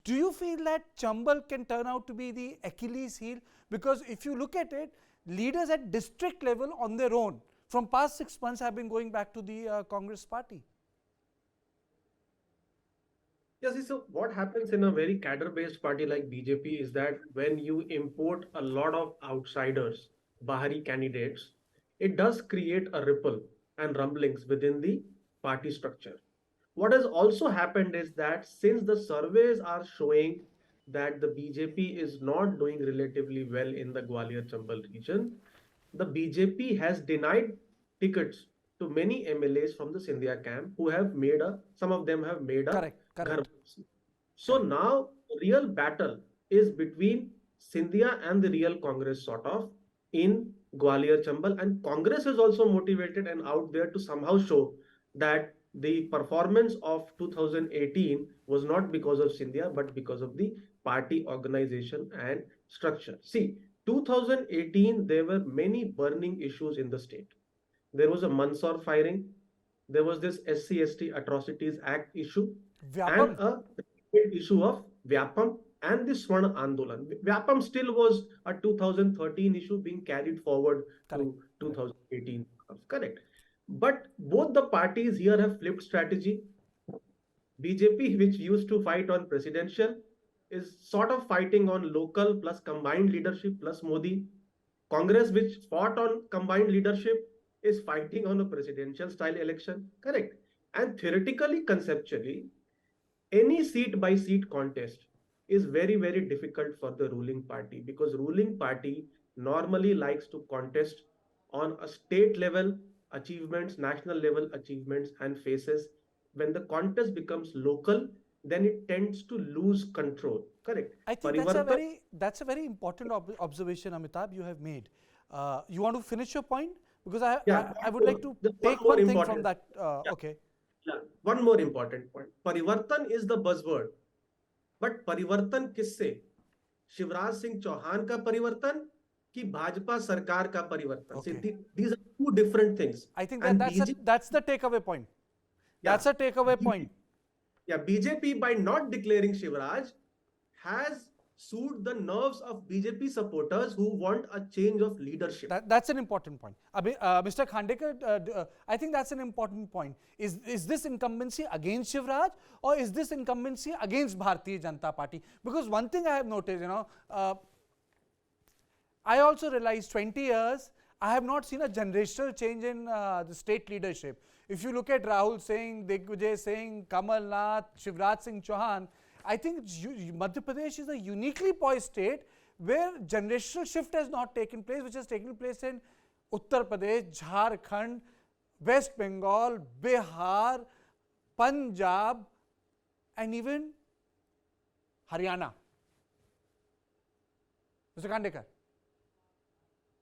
Do you feel that Chambal can turn out to be the Achilles heel? Because if you look at it, leaders at district level on their own from past 6 months have been going back to the Congress party. Yes, so what happens in a very cadre-based party like BJP is that when you import a lot of outsiders, Bahari candidates, it does create a ripple and rumblings within the party structure. What has also happened is that since the surveys are showing that the BJP is not doing relatively well in the Gwalior Chambal region, the BJP has denied tickets to many MLAs from the Scindia camp who have made some of them have made a Correct, ghar correct, wapsi. So correct. now the real battle is between Scindia and the real Congress sort of in Gwalior Chambal, and Congress is also motivated and out there to somehow show that the performance of 2018 was not because of Scindia but because of the party organization and structure. See, 2018 there were many burning issues in the state. There was a Mansoor firing, there was this SC/ST Atrocities Act issue, and Vyapam. a issue of Vyapam and the Swarna Andolan. Vyapam still was a 2013 issue being carried forward Correct, to correct. 2018. Correct. But both the parties here have flipped strategy. BJP, which used to fight on presidential, is sort of fighting on local plus combined leadership plus Modi. Congress, which fought on combined leadership, is fighting on a presidential style election. Correct. And theoretically, conceptually, any seat by seat contest is very, very difficult for the ruling party because ruling party normally likes to contest on a state level achievements, national level achievements, and faces. When the contest becomes local, then it tends to lose control. Correct. I think Parivartan. that's a very important observation, Amitabh, you have made. You want to finish your point? Because Yeah, I would like to one take more one thing from important. that. Yeah, Okay. yeah. One more important point. Parivartan is the buzzword, but परिवर्तन किससे? शिवराज सिंह चौहान का परिवर्तन कि भाजपा सरकार का परिवर्तन? See, Okay. these are two different things. I think And that's the takeaway point. yeah, That's a takeaway BJP, point. yeah, BJP by not declaring Shivraj has soothed the nerves of BJP supporters who want a change of leadership. That's an important point. Mr. Khandekar, I think that's an important point. Is this incumbency against Shivraj or is this incumbency against Bharatiya Janata Party? Because one thing I have noticed, I also realized 20 years, I have not seen a generational change in the state leadership. If you look at Rahul Singh, Digvijay Singh, Kamal Nath, Shivraj Singh Chouhan, I think Madhya Pradesh is a uniquely poised state where generational shift has not taken place, which has taken place in Uttar Pradesh, Jharkhand, West Bengal, Bihar, Punjab, and even Haryana. Mr. Khandekar.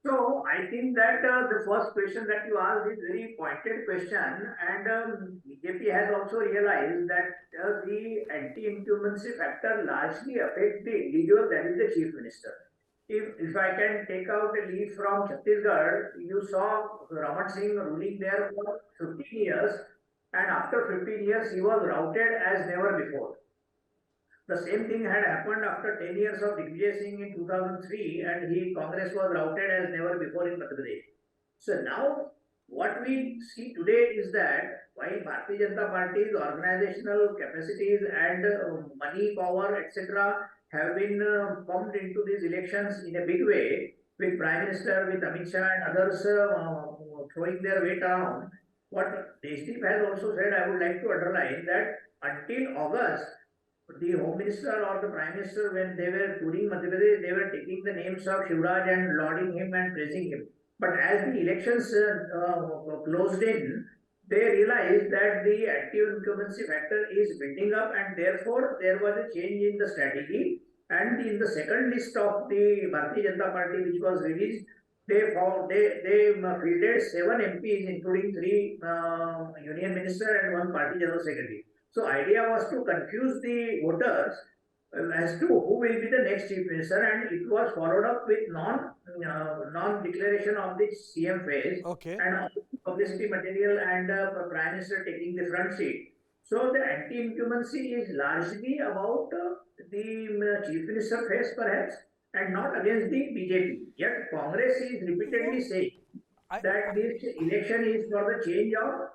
So I think that the first question that you asked is very pointed question, and BJP has also realized that the anti-incumbency factor largely affects the individual, that is the chief minister. If I can take out a leaf from Chhattisgarh, you saw Raman Singh ruling there for 15 years, and after 15 years he was routed as never before. The same thing had happened after 10 years of Digvijay Singh in 2003, and Congress was routed as never before in Madhya Pradesh. So now what we see today is that while Bharatiya Janata Party's organizational capacities and money, power, etc., have been pumped into these elections in a big way, with Prime Minister, with Amit Shah and others throwing their weight around, what Deshdeep has also said, I would like to underline that until August, the Home Minister or the Prime Minister, when they were touring Madhya Pradesh, they were taking the names of Shivraj and lauding him and praising him. But as the elections closed in, they realized that the active incumbency factor is building up, and therefore there was a change in the strategy. And in the second list of the Bharatiya Janata Party, which was released, they fielded 7 MPs, including 3 union minister and 1 party general secretary. So idea was to confuse the voters as to who will be the next chief minister, and it was followed up with non-declaration of the CM phase Okay. and publicity material and prime minister taking the front seat. So the anti-incumbency is largely about the chief minister face perhaps and not against the BJP. Yet Congress is repeatedly saying I, that this election is for the change of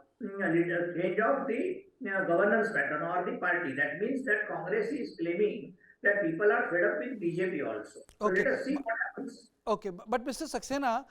change of the governance pattern or the party. That means that Congress is claiming that people are fed up with BJP also. So okay. let us see what happens. Okay, but Mr. Saxena,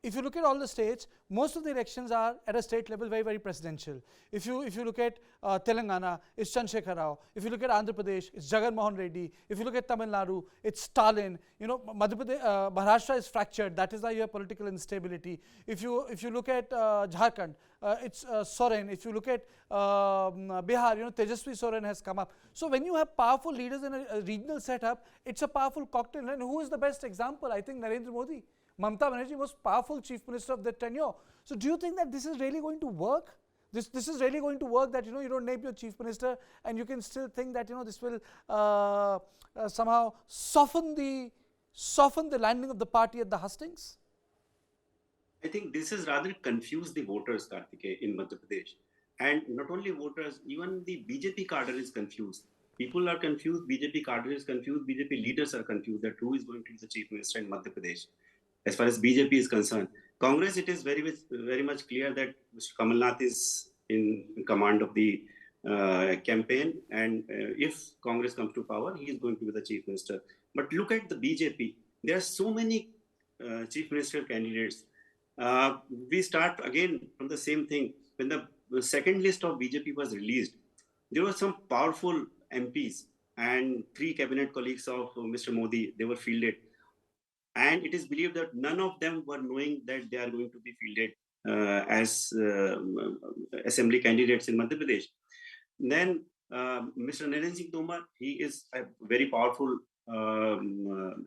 if you look at all the states, most of the elections are at a state level very presidential. If you look at Telangana, it's Chandrasekhar Rao. If you look at Andhra Pradesh, it's Jagan Mohan Reddy. If you look at Tamil Nadu, it's Stalin. You know, Madhya Pradesh, Maharashtra is fractured. That is why you have political instability. If you look at Jharkhand, it's Soren. If you look at Bihar, you know, Tejasvi Soren has come up. So when you have powerful leaders in a regional setup, it's a powerful cocktail. And who is the best example? I think Narendra Modi. Mamata Banerjee was powerful chief minister of that tenure. So do you think that this is really going to work? This is really going to work, that, you know, you don't name your chief minister and you can still think that, you know, this will somehow soften the landing of the party at the hustings? I think this has rather confused the voters, Kartikeya, in Madhya Pradesh. And not only voters, even the BJP cadre is confused. People are confused, BJP cadre is confused, BJP leaders are confused that who is going to be the chief minister in Madhya Pradesh. As far as BJP is concerned, Congress, it is very much clear that Mr. Kamal Nath is in command of the campaign, and if Congress comes to power, he is going to be the chief minister. But look at the BJP. There are so many chief minister candidates. We start again from the same thing. When the second list of BJP was released, there were some powerful MPs and 3 cabinet colleagues of Mr. Modi. They were fielded. And it is believed that none of them were knowing that they are going to be fielded as assembly candidates in Madhya Pradesh. Then Mr. Narendra Singh Tomar, he is a very powerful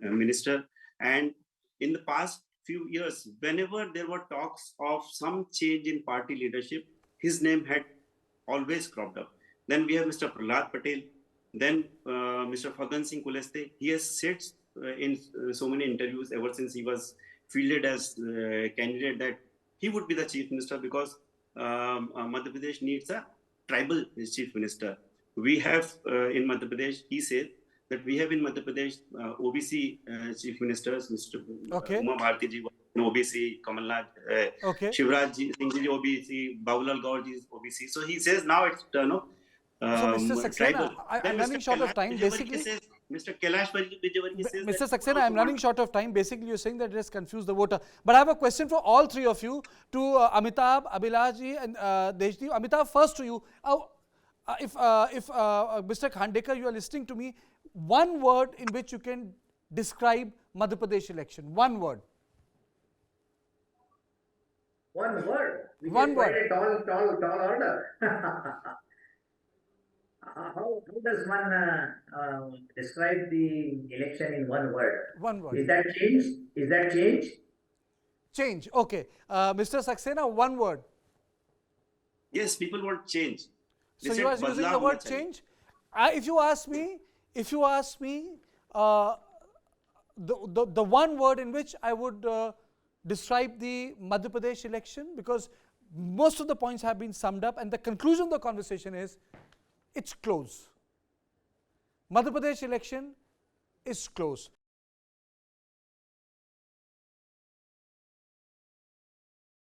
minister. And in the past few years, whenever there were talks of some change in party leadership, his name had always cropped up. Then we have Mr. Prahlad Patel. Then Mr. Fagan Singh Kuleste. He has said in so many interviews ever since he was fielded as candidate that he would be the chief minister because Madhya Pradesh needs a tribal chief minister. We have in Madhya Pradesh, he said that we have in Madhya Pradesh OBC chief ministers, Mr. Uma Bharti ji was an OBC, Kamal Nath, Shivraj ji, Singh ji OBC, Babulal Gaur ji is OBC. So he says now it's turn of so Mr. Saxena, I'm running short of time. Basically, Mr. Kailash Vijayvargiya says Mr. Saxena, I'm running short of time. Basically, you're saying that it has confused the voter. But I have a question for all three of you, to Amitabh, Abhilash and Deshdeep. Amitabh, first to you. If Mr. Khandekar, you are listening to me, one word in which you can describe Madhya Pradesh election. One word. One word. One word. Quite a tall order. How does one describe the election in one word? One word. Is that change? Is that change? Change. Okay. Mr. Saxena, one word. Yes, people want change. So you are using the word change. If you ask me, the one word in which I would describe the Madhya Pradesh election, because most of the points have been summed up, and the conclusion of the conversation is, it's close. Madhya Pradesh election is close.